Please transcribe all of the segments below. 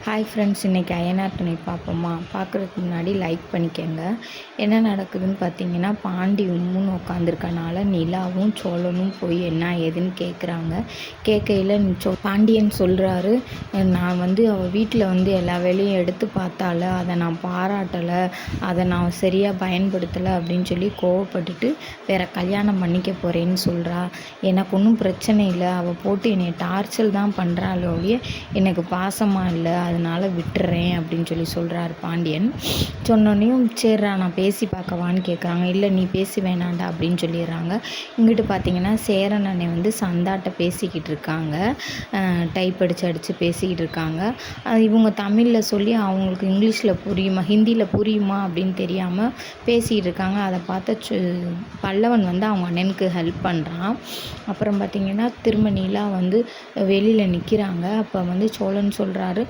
Hi friends, இன்றைக்கி அய்யனார் துணை பார்ப்போமா? பார்க்குறதுக்கு முன்னாடி லைக் பண்ணிக்கோங்க. என்ன நடக்குதுன்னு பார்த்தீங்கன்னா, பாண்டி உம்முன்னு உட்காந்துருக்கனால நிலாவும் சோழனும் போய் என்ன ஏதுன்னு கேட்குறாங்க. கேட்கையில் பாண்டியன் சொல்கிறாரு, நான் அவள் வீட்டில் எல்லா வேலையும் எடுத்து பார்த்தால, அதை நான் பாராட்டலை, அதை நான் சரியாக பயன்படுத்தலை அப்படின்னு சொல்லி கோவப்பட்டுட்டு வேறு கல்யாணம் பண்ணிக்க போகிறேன்னு சொல்கிறா. எனக்கு ஒன்றும் பிரச்சனை இல்லை, அவள் போட்டு என்னை டார்ச்சர் தான் பண்ணுறாள் ஒழிய எனக்கு பாசமாக இல்லை, அதனால் விட்டுறேன் அப்படின்னு சொல்லி சொல்கிறாரு பாண்டியன். சொன்னோன்னையும் சரிடா நான் பேசி பார்க்கவான்னு கேட்குறாங்க. இல்லை நீ பேசி வேணாண்டா அப்படின்னு சொல்லிடுறாங்க. இங்கிட்டு பார்த்தீங்கன்னா சேரன் அண்ணன் சந்தாட்ட பேசிக்கிட்டு இருக்காங்க, டைப் அடித்து பேசிக்கிட்டு இருக்காங்க. இவங்க தமிழில் சொல்லி அவங்களுக்கு இங்கிலீஷில் புரியுமா ஹிந்தியில் புரியுமா அப்படின்னு தெரியாமல் பேசிக்கிட்டு இருக்காங்க. அதை பார்த்த பல்லவன் அவங்க அண்ணனுக்கு ஹெல்ப் பண்ணுறான். அப்புறம் பார்த்திங்கன்னா திரும்ப நிலா வெளியில் நிற்கிறாங்க. அப்போ சோழன் சொல்கிறாரு,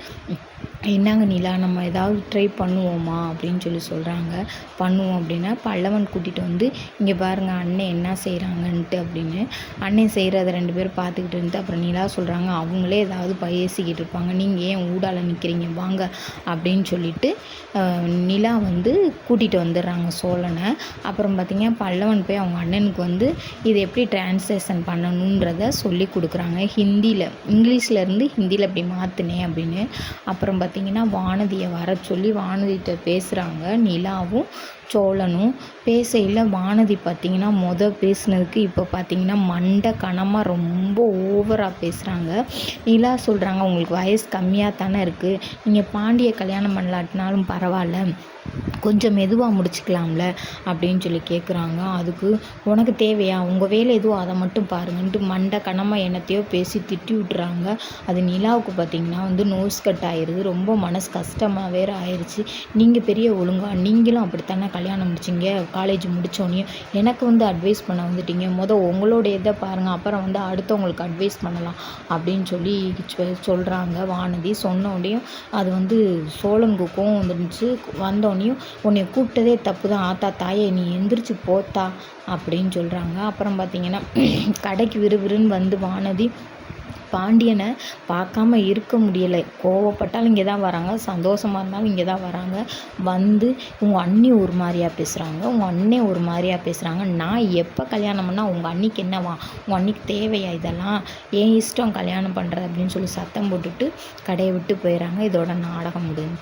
என்னங்க நிலா, நம்ம ஏதாவது ட்ரை பண்ணுவோமா அப்படின்னு சொல்லி சொல்கிறாங்க. பண்ணுவோம் அப்படின்னா பல்லவன் கூட்டிகிட்டு இங்கே பாருங்கள் அண்ணன் என்ன செய்கிறாங்கன்ட்டு அப்படின்னு. அண்ணன் செய்கிறத 2 பேரும் பார்த்துக்கிட்டு இருந்து அப்புறம் நிலா சொல்கிறாங்க, அவங்களே ஏதாவது பேசிக்கிட்டு இருப்பாங்க, நீங்கள் ஏன் ஊடால நிற்கிறீங்க வாங்க அப்படின்னு சொல்லிட்டு நிலா கூட்டிகிட்டு வந்துடுறாங்க சோழனை. அப்புறம் பார்த்திங்கன்னா பல்லவன் போய் அவங்க அண்ணனுக்கு இது எப்படி டிரான்ஸ்லேஷன் பண்ணணுன்றத சொல்லி கொடுக்குறாங்க. இங்கிலீஷ்லேருந்து ஹிந்தியில் இப்படி மாற்றினேன் அப்படின்னு. அப்புறம் பார்த்திங்கன்னா வானதியை வர சொல்லி வானதிகிட்ட பேசுகிறாங்க. நிலாவும் சோழனும் பேசையில் வானதி பார்த்திங்கன்னா பேசுனதுக்கு இப்போ பார்த்திங்கன்னா மண்டை கனமாக ரொம்ப ஓவராக பேசுகிறாங்க. நிலா சொல்கிறாங்க, உங்களுக்கு வயசு கம்மியாக தானே இருக்குது, நீங்கள் பாண்டியை கல்யாணம் பண்ணலாட்டினாலும் பரவாயில்ல, கொஞ்சம் மெதுவாக முடிச்சுக்கலாம்ல அப்படின்னு சொல்லி கேட்குறாங்க. அதுக்கு உனக்கு தேவையா, உங்கள் வேலை எதுவும் அதை மட்டும் பாருங்கன்ட்டு மண்டை கனமாக என்னத்தையோ பேசி திட்டி விட்டுறாங்க. அது நிலாவுக்கு பார்த்திங்கன்னா நோஸ் கட் ஆயிடுது. ரொம்ப மனசு கஷ்டமாக வேறு ஆயிடுச்சு. நீங்கள் பெரிய ஒழுங்கா, நீங்களும் அப்படித்தானே கல்யாணம் முடிச்சிங்க, காலேஜ் முடித்தோடனே எனக்கு அட்வைஸ் பண்ண வந்துட்டீங்க, உங்களோட இதை பாருங்கள், அப்புறம் அடுத்தவங்களுக்கு அட்வைஸ் பண்ணலாம் அப்படின்னு சொல்லி சொல்கிறாங்க. வானதி சொன்னோடையும் அது சோழனுக்கு கோவம் வந்துருந்துச்சு. வந்தோடனையும் உன்னை கூப்பிட்டதே தப்பு தான் ஆத்தா, தாயே நீ எந்திரிச்சு போத்தா அப்படின்னு சொல்கிறாங்க. அப்புறம் பார்த்திங்கன்னா கடைக்கு விறுவிறுன்னு வானதி பாண்டியனை பார்க்காம இருக்க முடியலை. கோவப்பட்டாலும் இங்கே தான் வராங்க, சந்தோஷமாக இருந்தாலும் இங்கே தான் வராங்க. உங்கள் அண்ணி ஒரு மாதிரியாக பேசுகிறாங்க, உங்கள் அண்ணே ஒரு மாதிரியாக பேசுகிறாங்க, நான் எப்போ கல்யாணம் பண்ணால் உங்கள் அண்ணிக்கு என்னவா, உங்கள் அண்ணிக்கு தேவையா இதெல்லாம், ஏன் இஷ்டம் கல்யாணம் பண்ணுறது அப்படின்னு சொல்லி சத்தம் போட்டுட்டு கடையை விட்டு போயிடறாங்க. இதோட நாடகம் முடிஞ்சு.